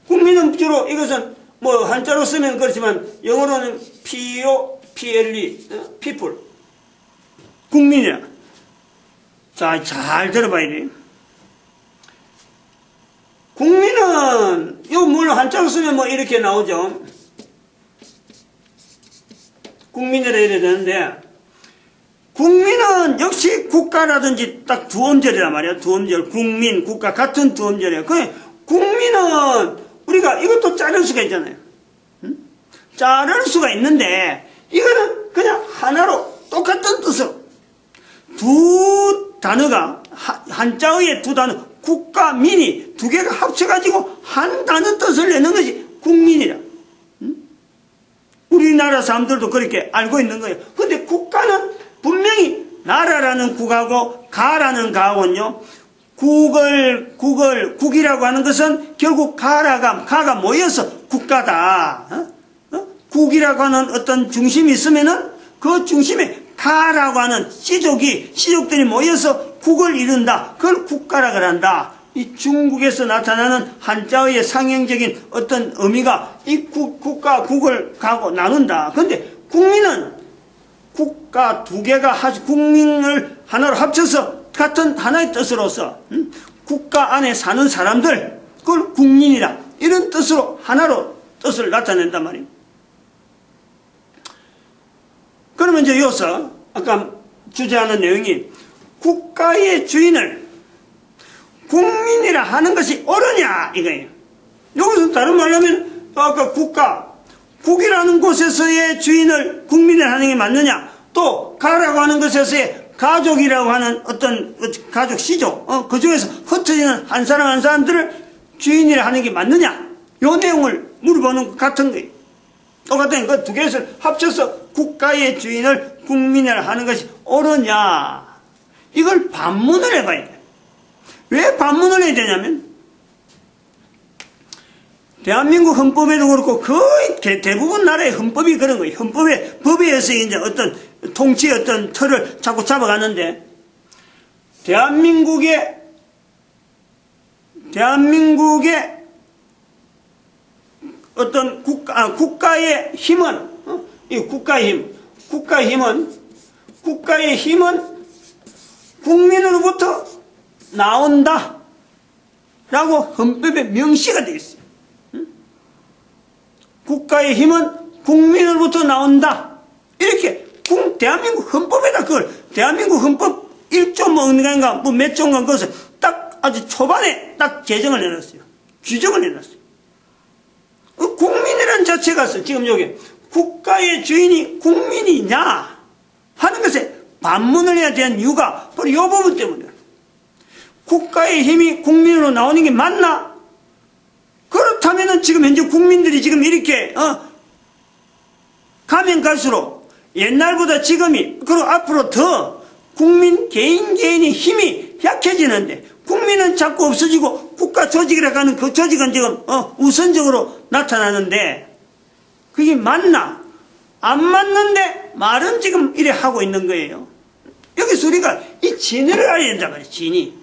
국민은 주로 이것은 뭐 한자로 쓰면 그렇지만 영어로는 P-O-P-L-E, people. 국민이야. 자, 잘 들어봐야 돼. 국민은, 물론 한자로 쓰면 뭐 이렇게 나오죠. 국민이라 이래야 되는데, 국민은 역시 국가라든지 딱 두 음절이란 말이야. 두 음절. 국민, 국가 같은 두 음절이야. 그래, 국민은 우리가 이것도 자를 수가 있잖아요. 자를 수가 있는데, 이거는 그냥 하나로 똑같은 뜻으로 두 단어가, 한자의 두 단어, 국가, 민이 두 개가 합쳐가지고 한 단어 뜻을 내는 것이 국민이라. 우리나라 사람들도 그렇게 알고 있는 거예요. 근데 국가는 분명히 나라라는 국하고 가라는 가하고는요, 국이라고 하는 것은 결국 가가 모여서 국가다. 국이라고 하는 어떤 중심이 있으면은 그 중심에 가라고 하는 씨족들이 모여서 국을 이룬다. 그걸 국가라 그런다. 이 중국에서 나타나는 한자의 상형적인 어떤 의미가 이 국가, 국을 가고 나눈다. 근데 국민은 국가 두 개가 국민을 하나로 합쳐서 같은 하나의 뜻으로서 국가 안에 사는 사람들, 그걸 국민이라 이런 뜻으로 하나로 뜻을 나타낸단 말이에요. 그러면 이제 여기서 아까 주제하는 내용이 국가의 주인을 국민이라 하는 것이 옳으냐 이거예요. 여기서 다른 말로 하면 아까 국이라는 곳에서의 주인을 국민이라 하는 게 맞느냐, 또 가라고 하는 것에서의 가족이라고 하는 어떤 가족 씨족, 그 중에서 흩어지는 한 사람 한 사람들을 주인이라 하는 게 맞느냐, 요 내용을 물어보는 것 같은 거예요. 똑같은 그 두 개를 합쳐서 국가의 주인을 국민이라 하는 것이 옳으냐, 이걸 반문을 해봐야 돼. 왜 반문을 해야 되냐면 대한민국 헌법에도 그렇고 거의 대부분 나라의 헌법이 그런 거예요. 법에 의해서 이제 어떤 통치의 어떤 틀을 자꾸 잡아가는데, 대한민국의 어떤 국가의 힘은, 국가의 힘은 국민으로부터 나온다. 라고 헌법에 명시가 되어 있어요. 국가의 힘은 국민으로부터 나온다. 이렇게 대한민국 헌법에다 그걸, 대한민국 헌법 1조 뭔가인가 몇 조인가 그것을 딱 아주 초반에 딱 제정을 해놨어요. 규정을 해놨어요. 국민이라는 자체가 지금 여기 국가의 주인이 국민이냐 하는 것에 반문을 해야 되는 이유가 바로 이 부분 때문이에요. 국가의 힘이 국민으로 나오는 게 맞나? 그렇다면은 지금 현재 국민들이 지금 이렇게 가면 갈수록 옛날보다 지금이 그리고 앞으로 더 국민 개인의 힘이 약해지는데 국민은 자꾸 없어지고 국가 조직이라고 하는 그 조직은 지금 우선적으로 나타나는데 그게 맞나? 안 맞는데 말은 지금 이래 하고 있는 거예요. 여기서 우리가 이 진위를 알아야 된단 말이에요. 진위.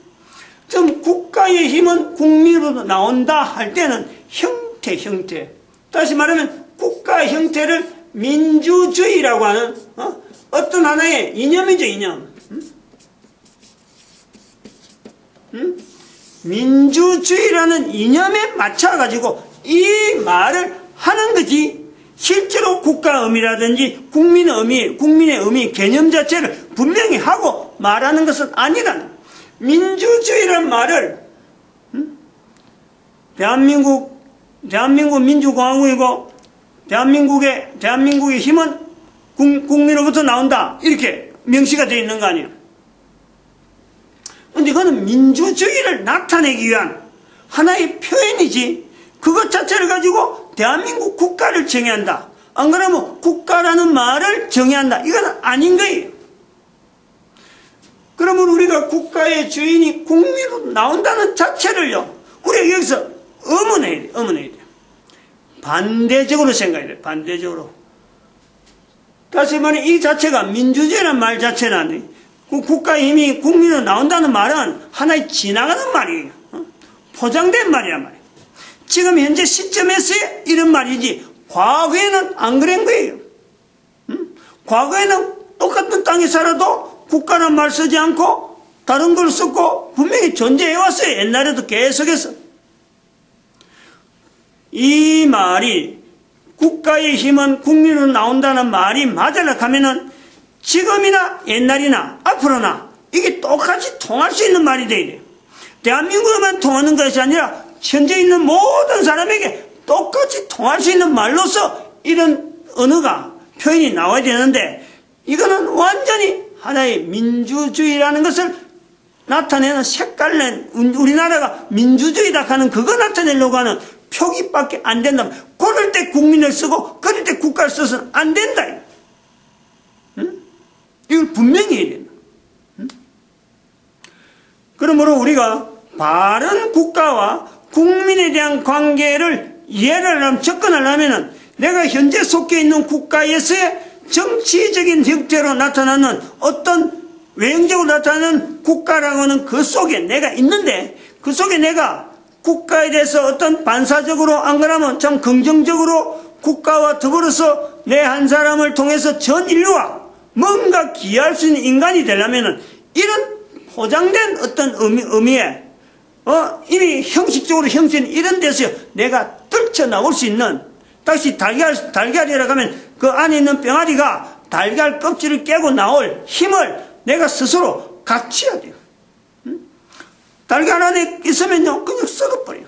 좀 국가의 힘은 국민으로 나온다 할 때는 형태. 다시 말하면 국가의 형태를 민주주의라고 하는 어떤 하나의 이념이죠. 이념. 민주주의라는 이념에 맞춰가지고 이 말을 하는 거지 실제로 국가 의미라든지 국민의 의미 개념 자체를 분명히 하고 말하는 것은 아니라는 민주주의라는 말을 대한민국 민주공화국이고 대한민국의 힘은 국민으로부터 나온다 이렇게 명시가 되어 있는 거 아니에요. 그런데 그거는 민주주의를 나타내기 위한 하나의 표현이지 그것 자체를 가지고 대한민국 국가를 정의한다. 안 그러면 국가라는 말을 정의한다. 이건 아닌 거예요. 그러면 우리가 국가의 주인이 국민으로 나온다는 자체를요. 우리가 여기서 의문해야 돼. 반대적으로 생각해야 돼. 반대적으로. 다시 말해 이 자체가 민주주의라는 말 자체는 안 돼. 국가의 힘이 국민으로 나온다는 말은 하나의 지나가는 말이에요. 포장된 말이란 말이에요. 지금 현재 시점에서의 이런 말이지 과거에는 안 그런 거예요. 과거에는 똑같은 땅에 살아도 국가란 말 쓰지 않고 다른 걸 썼고 분명히 존재해왔어요. 옛날에도 계속해서. 이 말이 국가의 힘은 국민으로 나온다는 말이 맞으려고 하면은 지금이나 옛날이나 앞으로나 이게 똑같이 통할 수 있는 말이 돼야 돼요. 대한민국에만 통하는 것이 아니라 현재 있는 모든 사람에게 똑같이 통할 수 있는 말로서 이런 언어가 표현이 나와야 되는데 이거는 완전히 하나의 민주주의라는 것을 나타내는 색깔낸 우리나라가 민주주의다 하는 그거 나타내려고 하는 표기밖에 안 된다. 그럴 때 국민을 쓰고 그럴 때 국가를 써서는 안 된다. 이걸 분명히 해야 된다. 그러므로 우리가 바른 국가와 국민에 대한 관계를 이해를 하려면 접근하려면 내가 현재 속해 있는 국가에서의 정치적인 형태로 나타나는 어떤 외형적으로 나타나는 국가라고 하는 그 속에 내가 있는데 그 속에 내가 국가에 대해서 어떤 반사적으로 안 그러면 참 긍정적으로 국가와 더불어서 내 한 사람을 통해서 전 인류와 뭔가 기여할 수 있는 인간이 되려면 이런 포장된 어떤 의미에 이미 형식적으로 형성된 이런 데서 내가 떨쳐나올 수 있는 다시 달걀이라고 하면 그 안에 있는 병아리가 달걀 껍질을 깨고 나올 힘을 내가 스스로 갖춰야 돼요. 달걀 안에 있으면요 그냥 썩어버려요.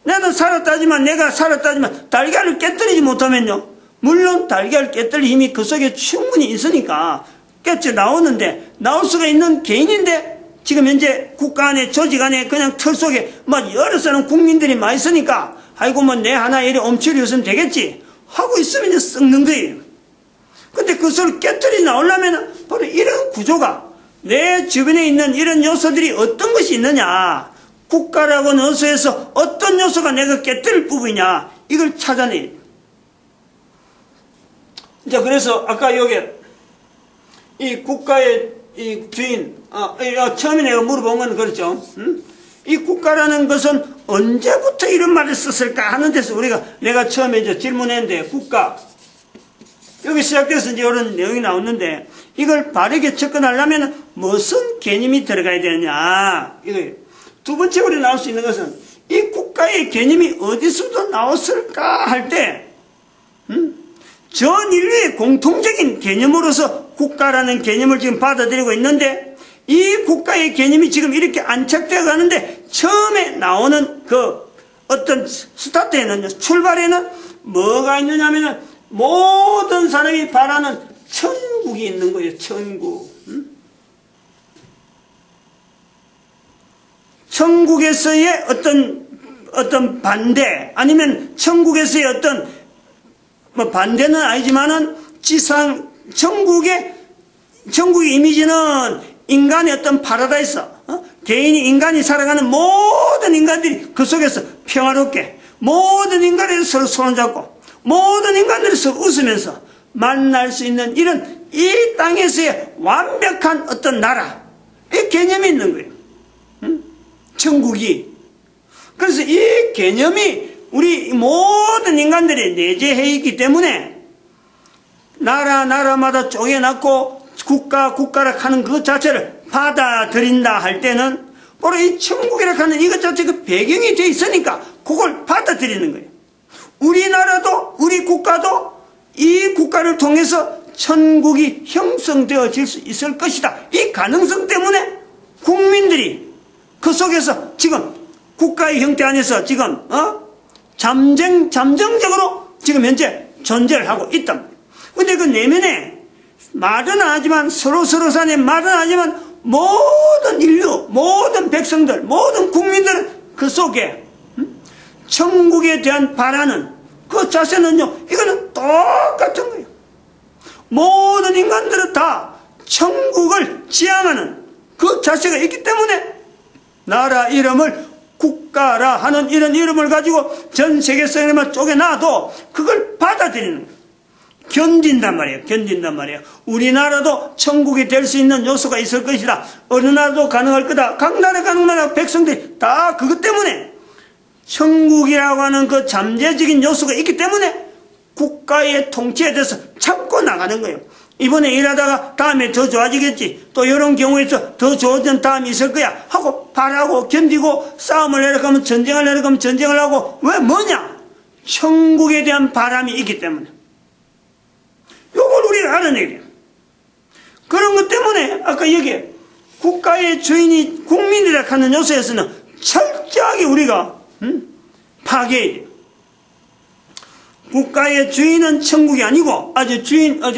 내가 살았다지만 달걀을 깨뜨리지 못하면요 물론 달걀 깨뜨릴 힘이 그 속에 충분히 있으니까 깨져 나오는데 나올 수가 있는 개인인데 지금 현재 국가 안에 조직 안에 그냥 털 속에 막 여러 사람 국민들이 많이 있으니까 아이고 뭐 내 하나 이래 엄치려서는 되겠지 하고 있으면 이제 썩는 거예요. 근데 그것을 깨뜨리 나오려면 바로 이런 구조가 내 주변에 있는 이런 요소들이 어떤 것이 있느냐 국가라고 하는 요소에서 어떤 요소가 내가 깨뜨릴 부분이냐 이걸 찾아내야 돼요. 자, 그래서 아까 여기 이 국가의 이 주인 처음에 내가 물어본 건 그렇죠. 이 국가라는 것은 언제부터 이런 말을 썼을까 하는 데서 내가 처음에 이제 질문했는데 국가 여기 시작돼서 이제 이런 내용이 나오는데 이걸 바르게 접근하려면 무슨 개념이 들어가야 되느냐 이거예요. 두 번째 우리 나올 수 있는 것은 이 국가의 개념이 어디서도 나왔을까 할 때 전 인류의 공통적인 개념으로서 국가라는 개념을 지금 받아들이고 있는데 이 국가의 개념이 지금 이렇게 안착되어 가는데 처음에 나오는 그 어떤 스타트에는, 출발에는 뭐가 있느냐면은 모든 사람이 바라는 천국이 있는 거예요. 천국. 천국에서의 어떤 반대, 아니면 천국에서의 어떤 뭐 반대는 아니지만은 천국의 이미지는 인간의 어떤 파라다이스, 인간이 살아가는 모든 인간들이 그 속에서 평화롭게, 모든 인간들이 서로 손잡고, 모든 인간들이 서로 웃으면서 만날 수 있는 이런 이 땅에서의 완벽한 어떤 나라, 이 개념이 있는 거예요. 천국이. 그래서 이 개념이 우리 모든 인간들이 내재해 있기 때문에 나라마다 쪼개놨고 국가라 하는 그 자체를 받아들인다 할 때는 바로 이 천국이라 하는 이것 자체가 배경이 되어 있으니까 그걸 받아들이는 거예요. 우리나라도 우리 국가도 이 국가를 통해서 천국이 형성되어질 수 있을 것이다. 이 가능성 때문에 국민들이 그 속에서 지금 국가의 형태 안에서 지금 잠정적으로 지금 현재 존재를 하고 있다. 근데 그 내면에 말은 하지만 서로 간에 말은 하지만 모든 인류, 모든 백성들, 모든 국민들은 그 속에 천국에 대한 바라는 그 자세는요, 이거는 똑같은 거예요. 모든 인간들은 다 천국을 지향하는 그 자세가 있기 때문에 나라 이름을 국가라 하는 이런 이름을 가지고 전 세계성에만 쪼개놔도 그걸 받아들이는 거예요. 견딘단 말이에요. 우리나라도 천국이 될 수 있는 요소가 있을 것이다. 어느 나라도 가능할 거다. 각 나라 백성들이 다 그것 때문에 천국이라고 하는 그 잠재적인 요소가 있기 때문에 국가의 통치에 대해서 참고 나가는 거예요. 이번에 일하다가 다음에 더 좋아지겠지. 또 이런 경우에서 더 좋아진 다음이 있을 거야. 하고 바라고 견디고 싸움을 내려가면 전쟁을 내려가면 전쟁을 하고 왜 뭐냐? 천국에 대한 바람이 있기 때문에. 요걸 우리가 알아내야 돼요. 그런 것 때문에 아까 여기 국가의 주인이 국민이라 하는 요소에서는 철저하게 우리가 파괴해야 돼요. 국가의 주인은 천국이 아니고 아주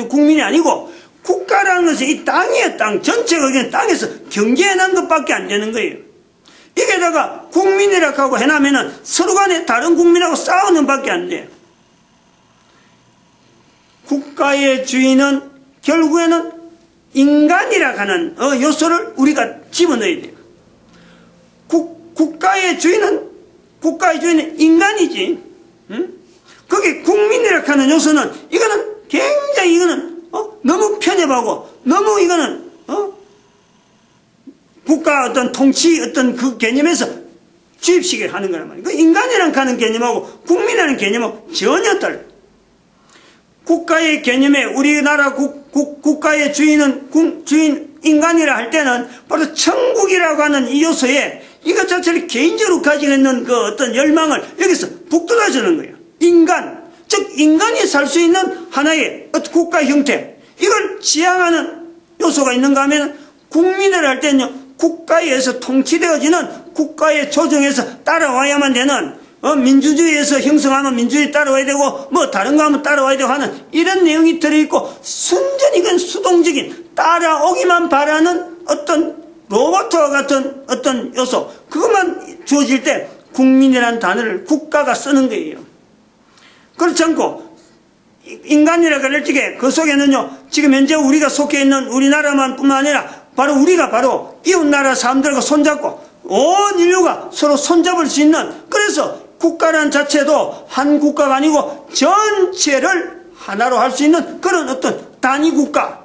국민이 아니고 국가라는 것은 이 땅이에요. 땅 전체가 그냥 땅에서 경계해놓은 것밖에 안 되는 거예요. 이게다가 국민이라고 하고 해놓으면은 서로 간에 다른 국민하고 싸우는 밖에 안 돼요. 국가의 주인은 결국에는 인간이라 하는 요소를 우리가 집어넣어야 돼요. 국가의 주인은 인간이지. 거기 국민이라 하는 요소는 이거는 굉장히 너무 편협하고 너무 이거는 국가 어떤 통치 어떤 그 개념에서 주입식을 하는 거란 말이에요. 그 인간이라는 하는 개념하고 국민이라는 개념하고 전혀 달라요. 국가의 개념에 우리나라 국가의 주인 인간이라 할 때는 바로 천국이라고 하는 이 요소에 이것 자체를 개인적으로 가지고 있는 그 어떤 열망을 여기서 북돋아 주는 거예요. 인간, 즉 인간이 살 수 있는 하나의 어떤 국가 형태, 이걸 지향하는 요소가 있는가 하면 국민을 할 때는요, 국가에 의해서 통치되어지는 국가의 조정에서 따라와야만 되는 민주주의에서 형성하는 민주주의 따라와야 되고 뭐 다른 거 하면 따라와야 되고 하는 이런 내용이 들어있고 순전히 수동적인 따라오기만 바라는 어떤 로봇과 같은 어떤 요소, 그것만 주어질 때 국민이라는 단어를 국가가 쓰는 거예요. 그렇지 않고 인간이라 그럴 적에 그 속에는요, 지금 현재 우리가 속해 있는 우리나라만 뿐만 아니라 우리가 바로 이웃나라 사람들과 손잡고 온 인류가 서로 손잡을 수 있는, 그래서 국가라는 자체도 한 국가가 아니고 전체를 하나로 할 수 있는 그런 어떤 단위 국가,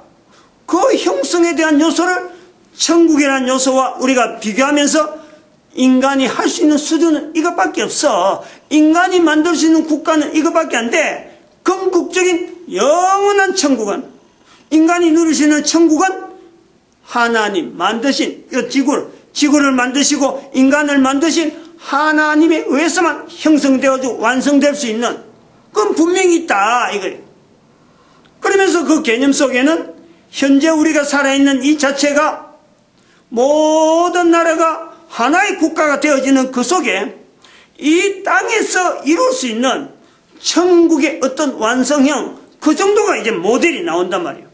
그 형성에 대한 요소를 천국이라는 요소와 우리가 비교하면서 인간이 할 수 있는 수준은 이것밖에 없어. 인간이 만들 수 있는 국가는 이것밖에 안 돼. 궁극적인 영원한 천국은, 인간이 누릴 수 있는 천국은 하나님 만드신 이 지구를 만드시고 인간을 만드신 하나님에 의해서만 형성되어지고 완성될 수 있는, 그건 분명히 있다 이거예요. 그러면서 그 개념 속에는 현재 우리가 살아있는 이 자체가 모든 나라가 하나의 국가가 되어지는 그 속에 이 땅에서 이룰 수 있는 천국의 어떤 완성형, 그 정도가 이제 모델이 나온단 말이에요.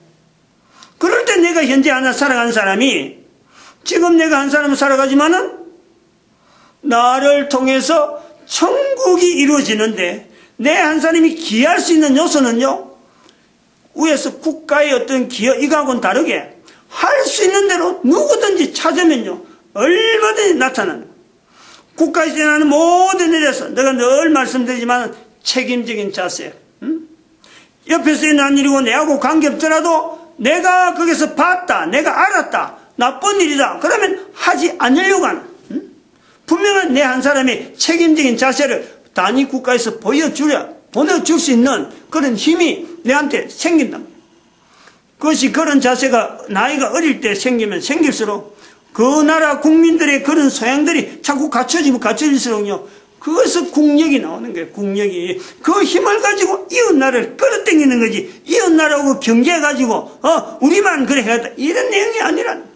그럴 때 내가 현재 하나 살아가는 사람이, 지금 내가 한 사람은 살아가지만은 나를 통해서 천국이 이루어지는데, 내 한 사람이 기여할 수 있는 요소는요, 위에서 국가의 어떤 기여, 이거하고는 다르게 할 수 있는 대로 누구든지 찾으면요, 얼마든지 나타나는 거예요. 국가에서 일어나는 모든 일에서 내가 늘 말씀드리지만 책임적인 자세, 옆에서 일어난 일이고 내하고 관계없더라도 내가 거기서 봤다, 내가 알았다, 나쁜 일이다, 그러면 하지 않으려고 하는, 분명한 내 한 사람의 책임적인 자세를 단위 국가에서 보내줄 수 있는 그런 힘이 내한테 생긴단 말이에요. 그것이 그런 자세가 나이가 어릴 때 생기면 생길수록 그 나라 국민들의 그런 소양들이 자꾸 갖춰질수록요, 그것은 국력이 나오는 거예요. 국력이. 그 힘을 가지고 이웃나라를 끌어당기는 거지, 이웃나라하고 경계해가지고 우리만 그래 해야겠다, 이런 내용이 아니라는 거예요.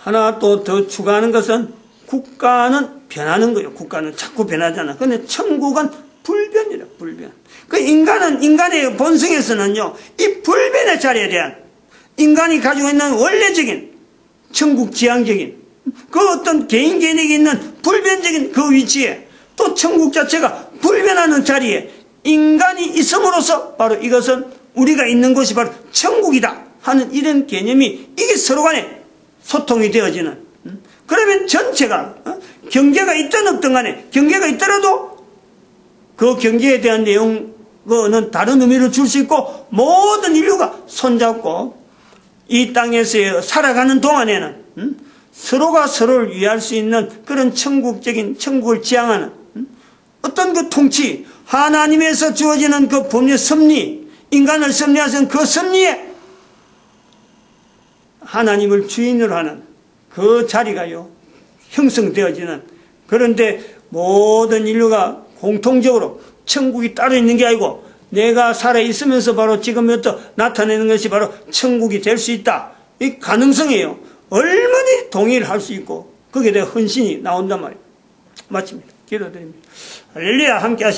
하나 또 더 추가하는 것은, 국가는 변하는 거예요. 국가는 자꾸 변하잖아. 근데 천국은 불변이라, 불변. 그 인간의 본성에서는요, 이 불변의 자리에 대한 인간이 가지고 있는 원래적인 천국 지향적인 그 어떤 개인에게 있는 불변적인 그 위치에, 또 천국 자체가 불변하는 자리에 인간이 있음으로써 바로 이것은 우리가 있는 곳이 바로 천국이다 하는 이런 개념이, 이게 서로 간에 소통이 되어지는, 그러면 전체가 경계가 있든 없든 간에, 경계가 있더라도 그 경계에 대한 내용은 다른 의미를 줄 수 있고, 모든 인류가 손잡고 이 땅에서 살아가는 동안에는 서로가 서로를 위할 수 있는 그런 천국을 지향하는 어떤 그 통치, 하나님에서 주어지는 그 법률 섭리, 인간을 섭리하신 그 섭리에 하나님을 주인으로 하는 그 자리가요, 형성되어지는, 그런데 모든 인류가 공통적으로 천국이 따로 있는 게 아니고, 내가 살아있으면서 바로 지금부터 나타내는 것이 바로 천국이 될 수 있다, 이 가능성이에요. 얼마나 동의를 할 수 있고 거기에 대한 헌신이 나온단 말이에요. 마칩니다. 기도드립니다. 할렐루야. 함께 하시죠.